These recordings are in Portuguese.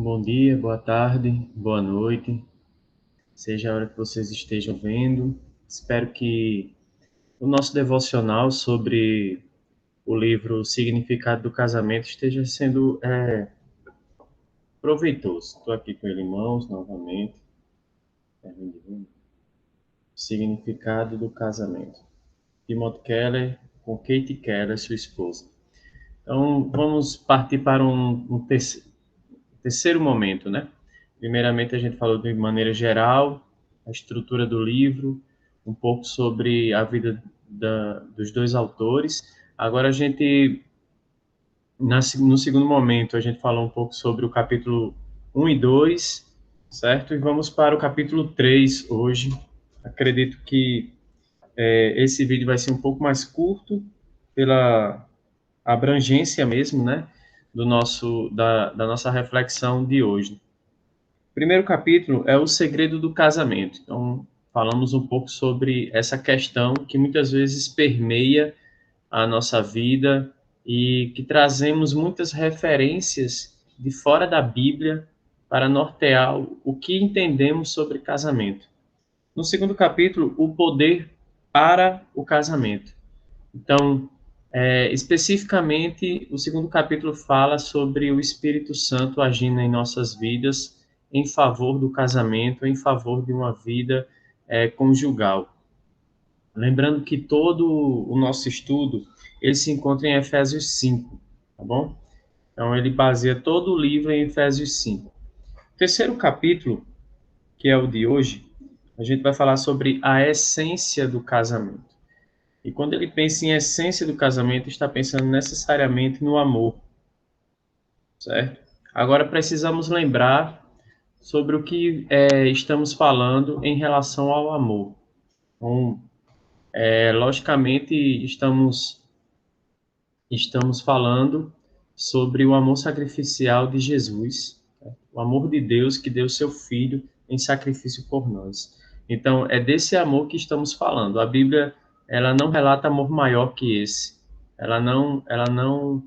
Bom dia, boa tarde, boa noite, seja a hora que vocês estejam vendo. Espero que o nosso devocional sobre o livro Significado do Casamento esteja sendo proveitoso. Estou aqui com ele em mãos novamente. Significado do Casamento. Timothy Keller com Kate Keller, sua esposa. Então, vamos partir para um terceiro momento, né? Primeiramente, a gente falou de maneira geral, a estrutura do livro, um pouco sobre a vida dos dois autores. Agora, no segundo momento, a gente falou um pouco sobre o capítulo 1 e 2, certo? E vamos para o capítulo 3 hoje. Acredito que esse vídeo vai ser um pouco mais curto, pela abrangência mesmo, né? Da nossa reflexão de hoje. O primeiro capítulo é o segredo do casamento. Então, falamos um pouco sobre essa questão que muitas vezes permeia a nossa vida e que trazemos muitas referências de fora da Bíblia para nortear o que entendemos sobre casamento. No segundo capítulo, o poder para o casamento. Então, especificamente, o segundo capítulo fala sobre o Espírito Santo agindo em nossas vidas em favor do casamento, em favor de uma vida conjugal. Lembrando que todo o nosso estudo ele se encontra em Efésios 5, tá bom? Então, ele baseia todo o livro em Efésios 5. O terceiro capítulo, que é o de hoje, a gente vai falar sobre a essência do casamento. E quando ele pensa em essência do casamento, está pensando necessariamente no amor, certo? Agora precisamos lembrar sobre o que estamos falando em relação ao amor. Então, logicamente, estamos falando sobre o amor sacrificial de Jesus, né? O amor de Deus que deu seu Filho em sacrifício por nós. Então, é desse amor que estamos falando. A Bíblia, ela não relata amor maior que esse. Ela não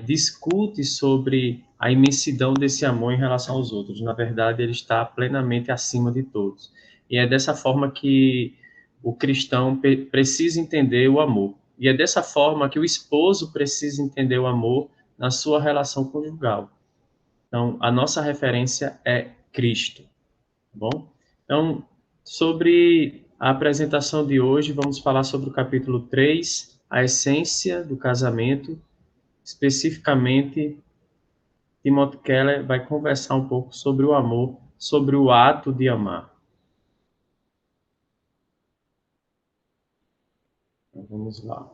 discute sobre a imensidão desse amor em relação aos outros. Na verdade, ele está plenamente acima de todos. E é dessa forma que o cristão precisa entender o amor. E é dessa forma que o esposo precisa entender o amor na sua relação conjugal. Então, a nossa referência é Cristo, tá bom? Então, sobre a apresentação de hoje, vamos falar sobre o capítulo 3, a essência do casamento. Especificamente, Timothy Keller vai conversar um pouco sobre o amor, sobre o ato de amar. Então, vamos lá.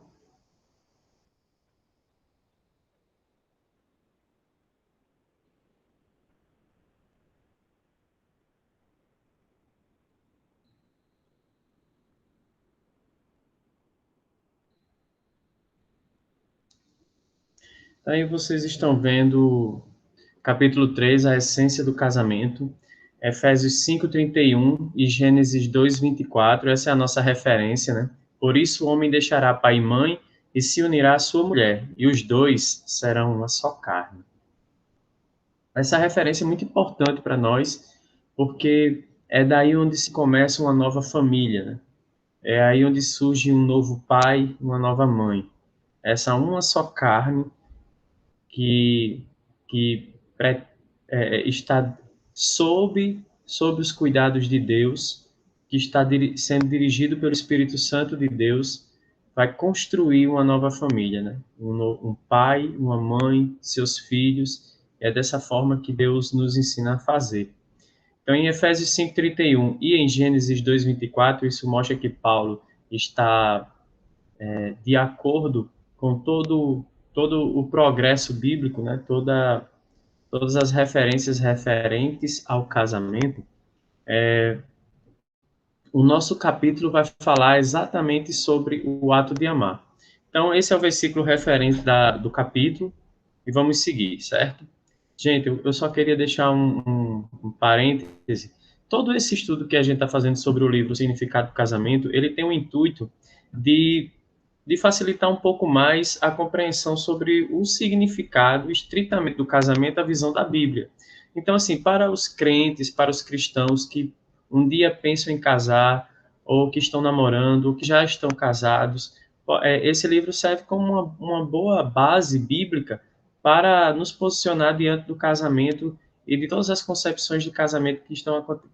Aí vocês estão vendo capítulo 3, a essência do casamento, Efésios 5:31 e Gênesis 2:24. Essa é a nossa referência, né? Por isso o homem deixará pai e mãe e se unirá à sua mulher, e os dois serão uma só carne. Essa referência é muito importante para nós, porque é daí onde se começa uma nova família, né? É aí onde surge um novo pai, uma nova mãe. Essa uma só carne que, que está sob os cuidados de Deus, que está sendo dirigido pelo Espírito Santo de Deus, vai construir uma nova família, né? Um pai, uma mãe, seus filhos. É dessa forma que Deus nos ensina a fazer. Então, em Efésios 5:31 e em Gênesis 2:24, isso mostra que Paulo está de acordo com todo o progresso bíblico, né? Todas as referências referentes ao casamento. O nosso capítulo vai falar exatamente sobre o ato de amar. Então, esse é o versículo referente do capítulo e vamos seguir, certo? Gente, eu só queria deixar um parêntese. Todo esse estudo que a gente está fazendo sobre o livro O Significado do Casamento, ele tem o intuito de, de facilitar um pouco mais a compreensão sobre o significado estritamente do casamento, a visão da Bíblia. Então, assim, para os crentes, para os cristãos que um dia pensam em casar, ou que estão namorando, ou que já estão casados, esse livro serve como uma boa base bíblica para nos posicionar diante do casamento e de todas as concepções de casamento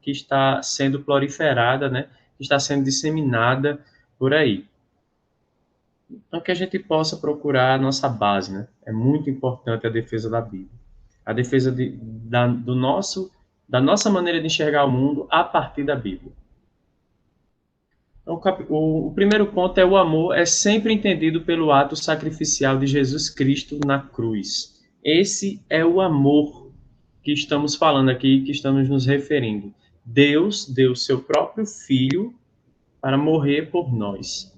que está sendo proliferada, né? Que está sendo disseminada por aí. Então, que a gente possa procurar a nossa base, né? É muito importante a defesa da Bíblia. A defesa da nossa maneira de enxergar o mundo a partir da Bíblia. Então, o primeiro ponto é o amor é sempre entendido pelo ato sacrificial de Jesus Cristo na cruz. Esse é o amor que estamos falando aqui, que estamos nos referindo. Deus deu seu próprio Filho para morrer por nós.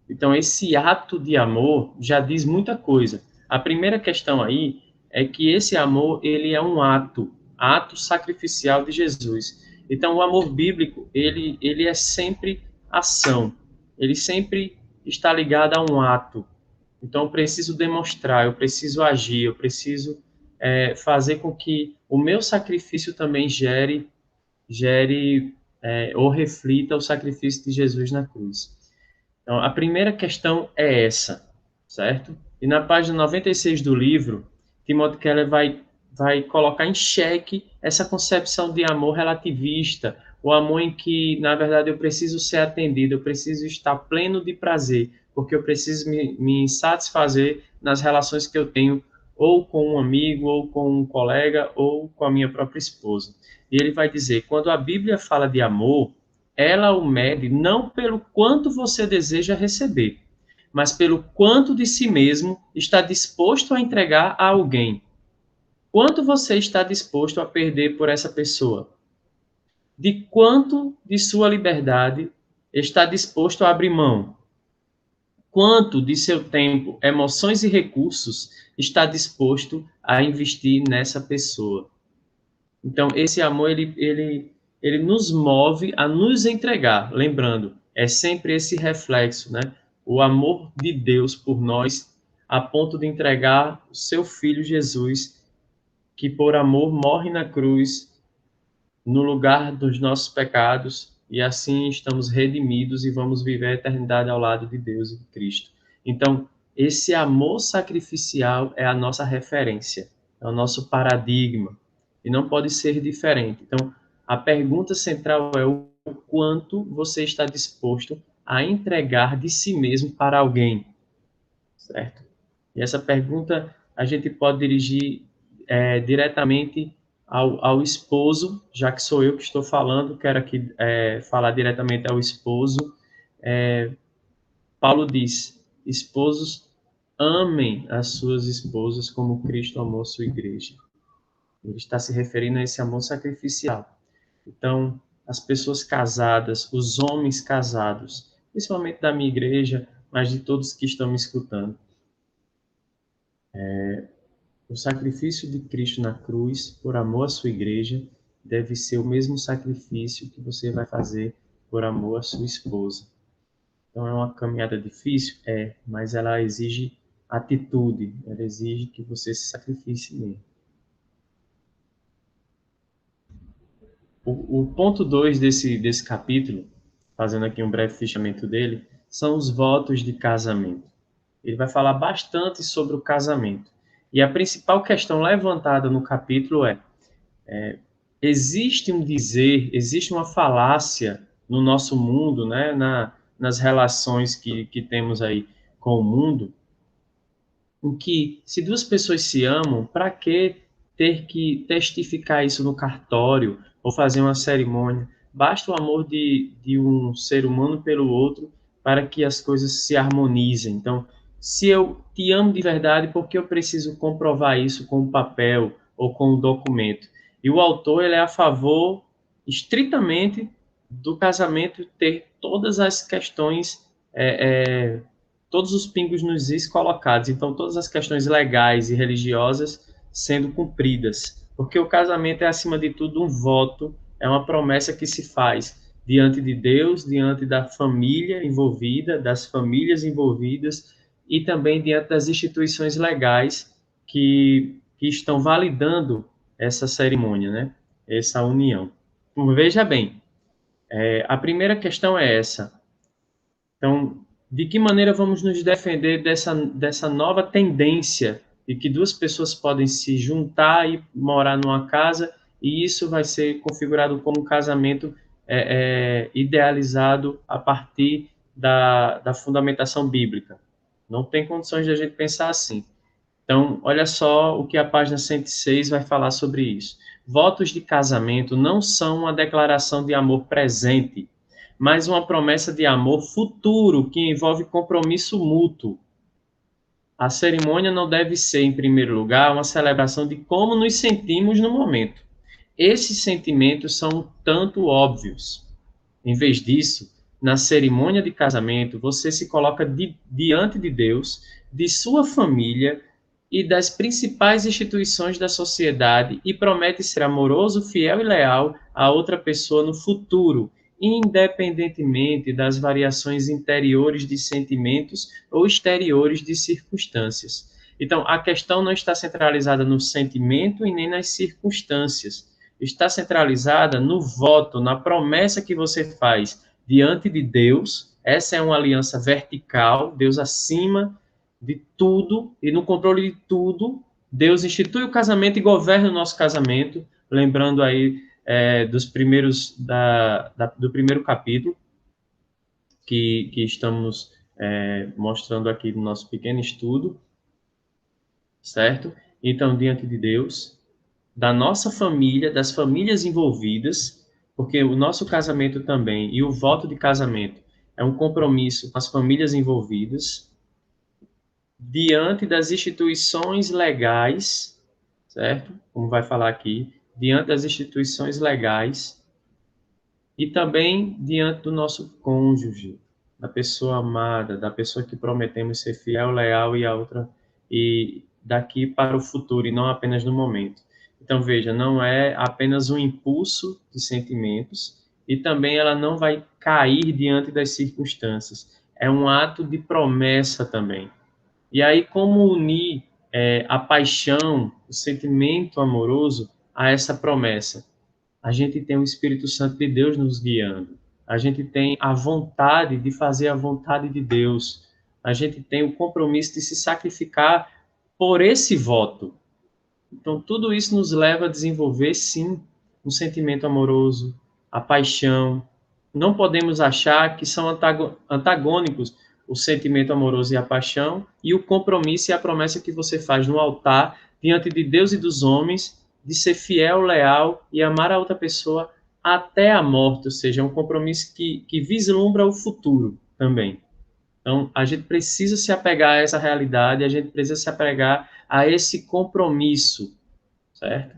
Então, esse ato de amor já diz muita coisa. A primeira questão aí é que esse amor, ele é um ato sacrificial de Jesus. Então, o amor bíblico, ele é sempre ação. Ele sempre está ligado a um ato. Então, eu preciso demonstrar, eu preciso agir, eu preciso fazer com que o meu sacrifício também gere ou reflita o sacrifício de Jesus na cruz. Então, a primeira questão é essa, certo? E na página 96 do livro, Timothy Keller vai colocar em xeque essa concepção de amor relativista, o amor em que, na verdade, eu preciso ser atendido, eu preciso estar pleno de prazer, porque eu preciso me satisfazer nas relações que eu tenho, ou com um amigo, ou com um colega, ou com a minha própria esposa. E ele vai dizer, quando a Bíblia fala de amor, ela o mede não pelo quanto você deseja receber, mas pelo quanto de si mesmo está disposto a entregar a alguém. Quanto você está disposto a perder por essa pessoa? De quanto de sua liberdade está disposto a abrir mão? Quanto de seu tempo, emoções e recursos está disposto a investir nessa pessoa? Então, esse amor, ele nos move a nos entregar. Lembrando, é sempre esse reflexo, né? O amor de Deus por nós, a ponto de entregar o seu Filho Jesus, que por amor morre na cruz, no lugar dos nossos pecados, e assim estamos redimidos e vamos viver a eternidade ao lado de Deus e de Cristo. Então, esse amor sacrificial é a nossa referência, é o nosso paradigma, e não pode ser diferente. Então, a pergunta central é o quanto você está disposto a entregar de si mesmo para alguém, certo? E essa pergunta a gente pode dirigir diretamente ao esposo, já que sou eu que estou falando, quero aqui falar diretamente ao esposo. Paulo diz: esposos, amem as suas esposas como Cristo amou a sua igreja. Ele está se referindo a esse amor sacrificial. Então, as pessoas casadas, os homens casados, principalmente da minha igreja, mas de todos que estão me escutando, o sacrifício de Cristo na cruz, por amor à sua igreja, deve ser o mesmo sacrifício que você vai fazer por amor à sua esposa. Então é uma caminhada difícil? É, mas ela exige atitude, ela exige que você se sacrifique mesmo. O ponto 2 desse capítulo, fazendo aqui um breve fichamento dele, são os votos de casamento. Ele vai falar bastante sobre o casamento. E a principal questão levantada no capítulo existe um dizer, existe uma falácia no nosso mundo, né, nas relações que temos aí com o mundo, em que se duas pessoas se amam, para que ter que testificar isso no cartório ou fazer uma cerimônia? Basta o amor de um ser humano pelo outro para que as coisas se harmonizem. Então, se eu te amo de verdade, por que eu preciso comprovar isso com o papel ou com o documento? E o autor ele é a favor estritamente do casamento ter todas as questões todos os pingos nos is colocados, então todas as questões legais e religiosas sendo cumpridas, porque o casamento é acima de tudo um voto, é uma promessa que se faz diante de Deus, diante da família envolvida, das famílias envolvidas e também diante das instituições legais que estão validando essa cerimônia, né? Essa união. Então, veja bem, a primeira questão é essa. Então, de que maneira vamos nos defender dessa nova tendência de que duas pessoas podem se juntar e morar numa casa e isso vai ser configurado como um casamento idealizado a partir da fundamentação bíblica? Não tem condições de a gente pensar assim. Então, olha só o que a página 106 vai falar sobre isso. Votos de casamento não são uma declaração de amor presente, mas uma promessa de amor futuro que envolve compromisso mútuo. A cerimônia não deve ser, em primeiro lugar, uma celebração de como nos sentimos no momento. Esses sentimentos são um tanto óbvios. Em vez disso, na cerimônia de casamento, você se coloca diante de Deus, de sua família e das principais instituições da sociedade e promete ser amoroso, fiel e leal a outra pessoa no futuro, independentemente das variações interiores de sentimentos ou exteriores de circunstâncias. Então, a questão não está centralizada no sentimento e nem nas circunstâncias. Está centralizada no voto, na promessa que você faz diante de Deus. Essa é uma aliança vertical, Deus acima de tudo e no controle de tudo. Deus institui o casamento e governa o nosso casamento, lembrando aí dos primeiros do primeiro capítulo que estamos mostrando aqui no nosso pequeno estudo, certo? Então, diante de Deus, da nossa família, das famílias envolvidas, porque o nosso casamento também e o voto de casamento é um compromisso com as famílias envolvidas, diante das instituições legais, certo? Como vai falar aqui, diante das instituições legais e também diante do nosso cônjuge, da pessoa amada, da pessoa que prometemos ser fiel, leal e a outra e daqui para o futuro e não apenas no momento. Então veja, não é apenas um impulso de sentimentos e também ela não vai cair diante das circunstâncias. É um ato de promessa também. E aí, como unir a paixão, o sentimento amoroso a essa promessa? A gente tem o Espírito Santo de Deus nos guiando. A gente tem a vontade de fazer a vontade de Deus. A gente tem o compromisso de se sacrificar por esse voto. Então, tudo isso nos leva a desenvolver, sim, um sentimento amoroso, a paixão. Não podemos achar que são antagônicos o sentimento amoroso e a paixão e o compromisso e a promessa que você faz no altar diante de Deus e dos homens de ser fiel, leal e amar a outra pessoa até a morte, ou seja, é um compromisso que vislumbra o futuro também. Então, a gente precisa se apegar a essa realidade, a gente precisa se apegar a esse compromisso, certo?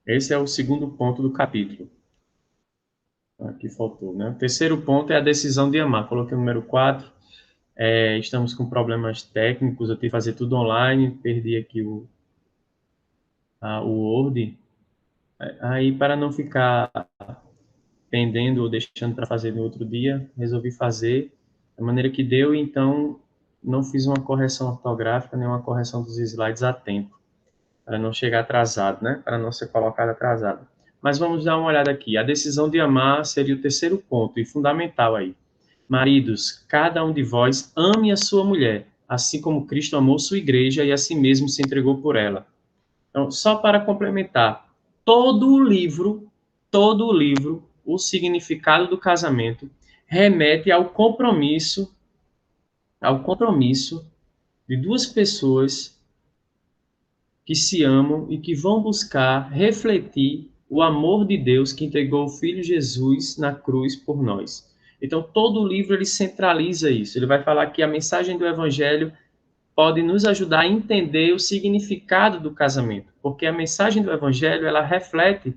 Esse é o segundo ponto do capítulo. Aqui faltou, né? O terceiro ponto é a decisão de amar. Coloquei o número 4. Estamos com problemas técnicos, eu tive que fazer tudo online, perdi aqui o Word. Aí, para não ficar pendendo ou deixando para fazer no outro dia, resolvi fazer da maneira que deu, e então não fiz uma correção ortográfica, nem uma correção dos slides a tempo, para não chegar atrasado, né? Para não ser colocado atrasado. Mas vamos dar uma olhada aqui. A decisão de amar seria o terceiro ponto, e fundamental aí. Maridos, cada um de vós ame a sua mulher, assim como Cristo amou sua igreja e a si mesmo se entregou por ela. Então, só para complementar, todo o livro, o significado do casamento remete ao compromisso de duas pessoas que se amam e que vão buscar refletir o amor de Deus que entregou o Filho Jesus na cruz por nós. Então, todo o livro ele centraliza isso. Ele vai falar que a mensagem do Evangelho pode nos ajudar a entender o significado do casamento, porque a mensagem do Evangelho ela reflete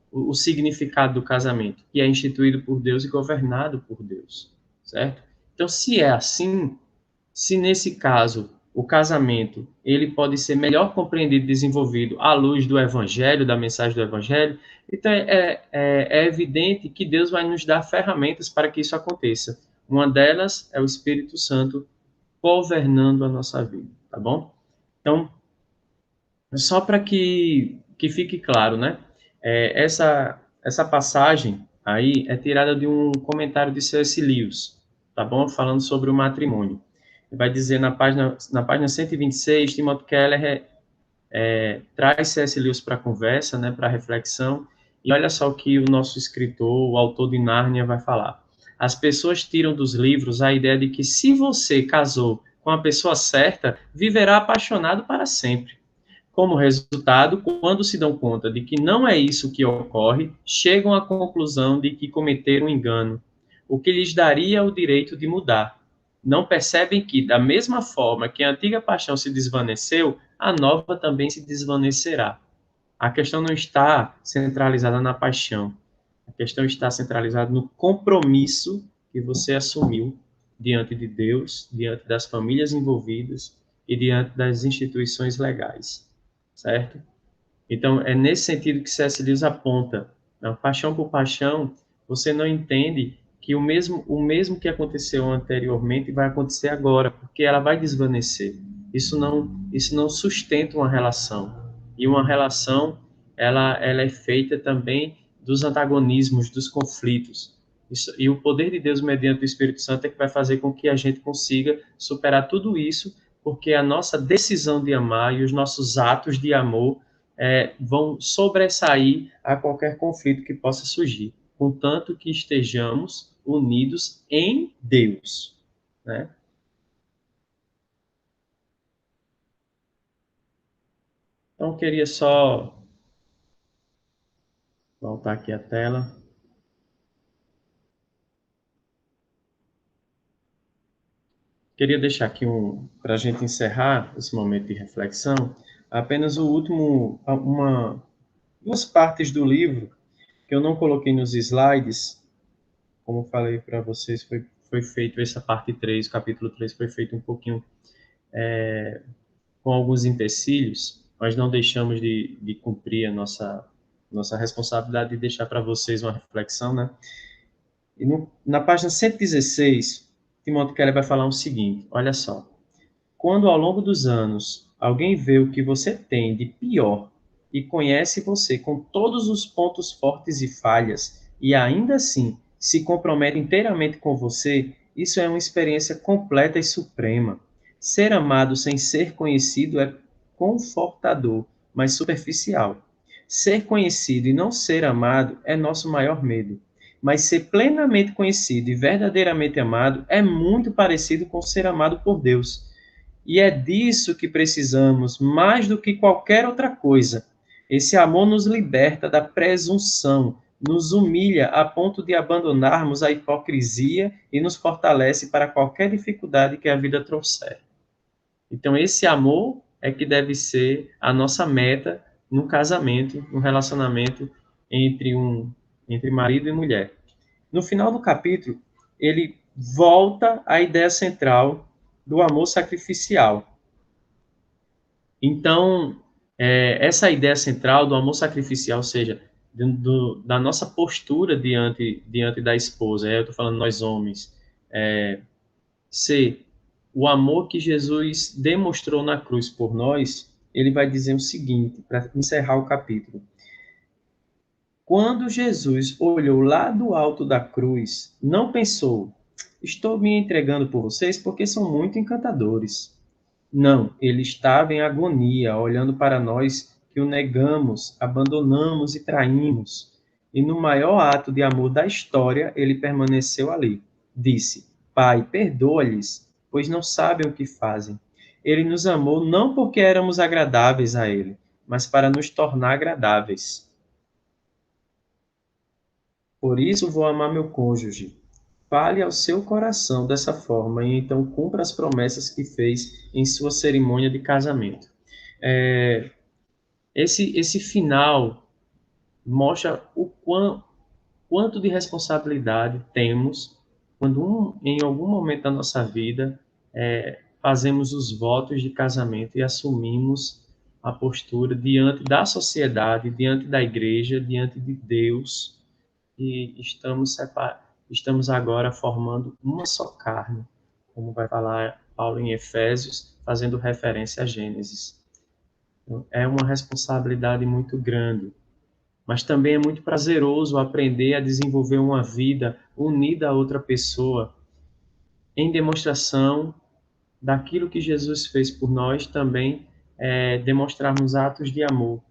o significado do casamento, que é instituído por Deus e governado por Deus, certo? Então, se é assim, se nesse caso o casamento ele pode ser melhor compreendido e desenvolvido à luz do Evangelho, da mensagem do Evangelho, então é evidente que Deus vai nos dar ferramentas para que isso aconteça. Uma delas é o Espírito Santo governando a nossa vida, tá bom? Então, Só para que fique claro, né? Essa passagem aí é tirada de um comentário de C.S. Lewis, tá bom? Falando sobre o matrimônio. Ele vai dizer na página 126, Timothy Keller traz C.S. Lewis para a conversa, né, para a reflexão, e olha só o que o nosso escritor, o autor de Nárnia, vai falar. As pessoas tiram dos livros a ideia de que se você casou com a pessoa certa, viverá apaixonado para sempre. Como resultado, quando se dão conta de que não é isso que ocorre, chegam à conclusão de que cometeram um engano, o que lhes daria o direito de mudar. Não percebem que, da mesma forma que a antiga paixão se desvaneceu, a nova também se desvanecerá. A questão não está centralizada na paixão, a questão está centralizada no compromisso que você assumiu diante de Deus, diante das famílias envolvidas e diante das instituições legais, certo? Então, é nesse sentido que C.S. Lewis aponta. Não, paixão por paixão, você não entende que o mesmo que aconteceu anteriormente vai acontecer agora, porque ela vai desvanecer. Isso não sustenta uma relação. E uma relação, ela é feita também dos antagonismos, dos conflitos. E o poder de Deus mediante o Espírito Santo é que vai fazer com que a gente consiga superar tudo isso, porque a nossa decisão de amar e os nossos atos de amor vão sobressair a qualquer conflito que possa surgir, contanto que estejamos unidos em Deus, né? Então, eu queria só voltar aqui a tela. Queria deixar aqui para a gente encerrar esse momento de reflexão, apenas duas partes do livro que eu não coloquei nos slides, como falei para vocês, foi feito essa parte 3, capítulo 3 foi feito um pouquinho com alguns empecilhos, nós não deixamos de cumprir a nossa responsabilidade de deixar para vocês uma reflexão, né? E na página 116, Timóteo Keller vai falar o seguinte, olha só. Quando ao longo dos anos alguém vê o que você tem de pior e conhece você com todos os pontos fortes e falhas e ainda assim se compromete inteiramente com você, isso é uma experiência completa e suprema. Ser amado sem ser conhecido é confortador, mas superficial. Ser conhecido e não ser amado é nosso maior medo. Mas ser plenamente conhecido e verdadeiramente amado é muito parecido com ser amado por Deus. E é disso que precisamos mais do que qualquer outra coisa. Esse amor nos liberta da presunção, nos humilha a ponto de abandonarmos a hipocrisia e nos fortalece para qualquer dificuldade que a vida trouxer. Então, esse amor é que deve ser a nossa meta no casamento, no relacionamento entre marido e mulher. No final do capítulo, ele volta à ideia central do amor sacrificial. Então, essa ideia central do amor sacrificial, ou seja, da nossa postura diante da esposa, eu estou falando nós homens, ser o amor que Jesus demonstrou na cruz por nós, ele vai dizer o seguinte, para encerrar o capítulo. Quando Jesus olhou lá do alto da cruz, não pensou, estou me entregando por vocês porque são muito encantadores. Não, ele estava em agonia, olhando para nós que o negamos, abandonamos e traímos. E no maior ato de amor da história, ele permaneceu ali. Disse: Pai, perdoa-lhes, pois não sabem o que fazem. Ele nos amou não porque éramos agradáveis a ele, mas para nos tornar agradáveis. Por isso vou amar meu cônjuge. Fale ao seu coração dessa forma e então cumpra as promessas que fez em sua cerimônia de casamento. É, esse final mostra quanto de responsabilidade temos quando em algum momento da nossa vida fazemos os votos de casamento e assumimos a postura diante da sociedade, diante da igreja, diante de Deus, e estamos agora formando uma só carne, como vai falar Paulo em Efésios, fazendo referência a Gênesis. É uma responsabilidade muito grande, mas também é muito prazeroso aprender a desenvolver uma vida unida a outra pessoa, em demonstração daquilo que Jesus fez por nós, também demonstrarmos atos de amor.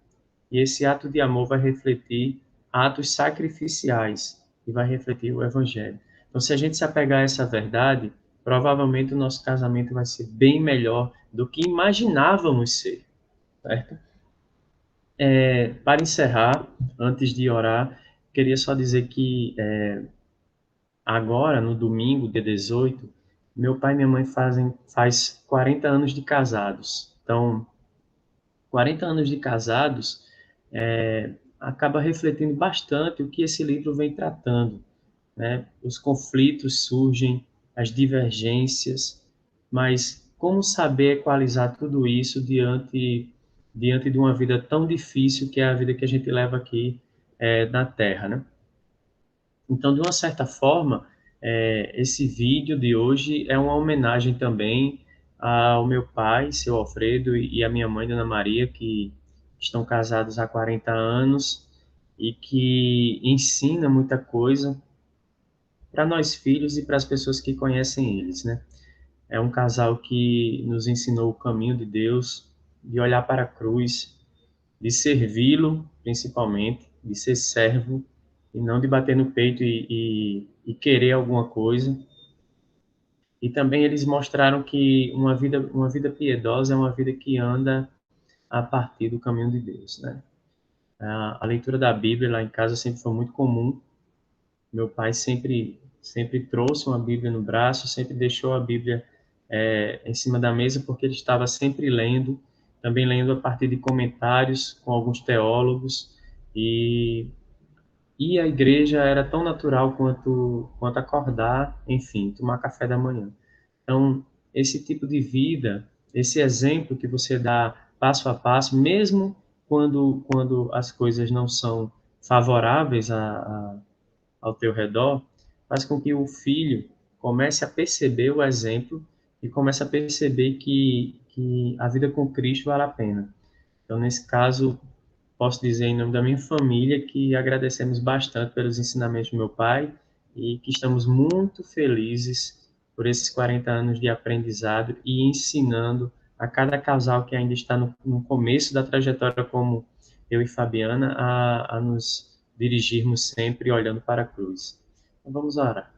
E esse ato de amor vai refletir atos sacrificiais e vai refletir o Evangelho. Então, se a gente se apegar a essa verdade, provavelmente o nosso casamento vai ser bem melhor do que imaginávamos ser, certo? Para encerrar, antes de orar, queria só dizer que agora, no domingo, dia 18, meu pai e minha mãe faz 40 anos de casados. Então, 40 anos de casados acaba refletindo bastante o que esse livro vem tratando, né? Os conflitos surgem, as divergências, mas como saber equalizar tudo isso diante de uma vida tão difícil que é a vida que a gente leva aqui na Terra, né? Então, de uma certa forma, esse vídeo de hoje é uma homenagem também ao meu pai, seu Alfredo, e à minha mãe, Dona Maria, que estão casados há 40 anos e que ensina muita coisa para nós filhos e para as pessoas que conhecem eles, né? É um casal que nos ensinou o caminho de Deus, de olhar para a cruz, de servi-lo, principalmente, de ser servo, e não de bater no peito e querer alguma coisa. E também eles mostraram que uma vida piedosa é uma vida que anda a partir do caminho de Deus, né? A leitura da Bíblia lá em casa sempre foi muito comum. Meu pai sempre trouxe uma Bíblia no braço, sempre deixou a Bíblia em cima da mesa, porque ele estava sempre lendo, também lendo a partir de comentários com alguns teólogos, e, e a igreja era tão natural quanto acordar, enfim, tomar café da manhã. Então, esse tipo de vida, esse exemplo que você dá passo a passo, mesmo quando as coisas não são favoráveis ao teu redor, faz com que o filho comece a perceber o exemplo e comece a perceber que a vida com Cristo vale a pena. Então, nesse caso, posso dizer em nome da minha família que agradecemos bastante pelos ensinamentos do meu pai e que estamos muito felizes por esses 40 anos de aprendizado e ensinando a cada casal que ainda está no começo da trajetória, como eu e Fabiana, a nos dirigirmos sempre olhando para a cruz. Então, vamos orar.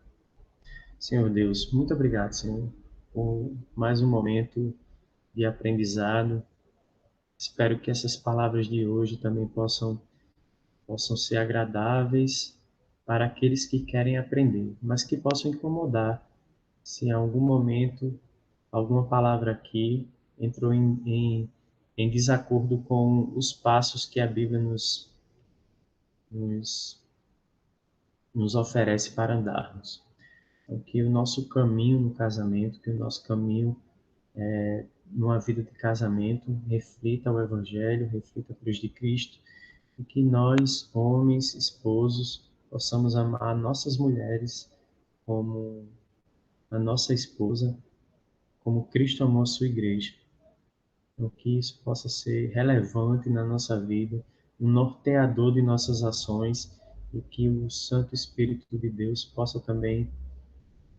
Senhor Deus, muito obrigado, Senhor, por mais um momento de aprendizado. Espero que essas palavras de hoje também possam ser agradáveis para aqueles que querem aprender, mas que possam incomodar se em algum momento alguma palavra aqui entrou em desacordo com os passos que a Bíblia nos, nos oferece para andarmos. Então, que o nosso caminho no casamento, que o nosso caminho numa vida de casamento reflita o Evangelho, reflita a cruz de Cristo, e que nós, homens, esposos, possamos amar nossas mulheres como a nossa esposa, como Cristo amou a sua igreja. Então, que isso possa ser relevante na nossa vida, um norteador de nossas ações, e que o Santo Espírito de Deus possa também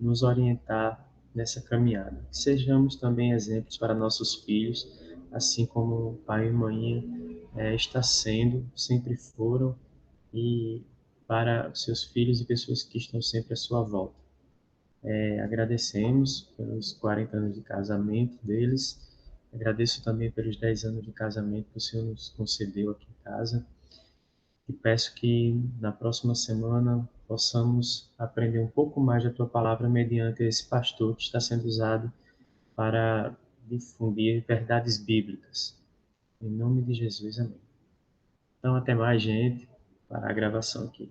nos orientar nessa caminhada. Que sejamos também exemplos para nossos filhos, assim como o pai e mãe está sendo, sempre foram, e para seus filhos e pessoas que estão sempre à sua volta. Agradecemos pelos 40 anos de casamento deles, agradeço também pelos 10 anos de casamento que o Senhor nos concedeu aqui em casa, e peço que na próxima semana possamos aprender um pouco mais da tua palavra mediante esse pastor que está sendo usado para difundir verdades bíblicas. Em nome de Jesus, amém. Então, até mais, gente, para a gravação aqui.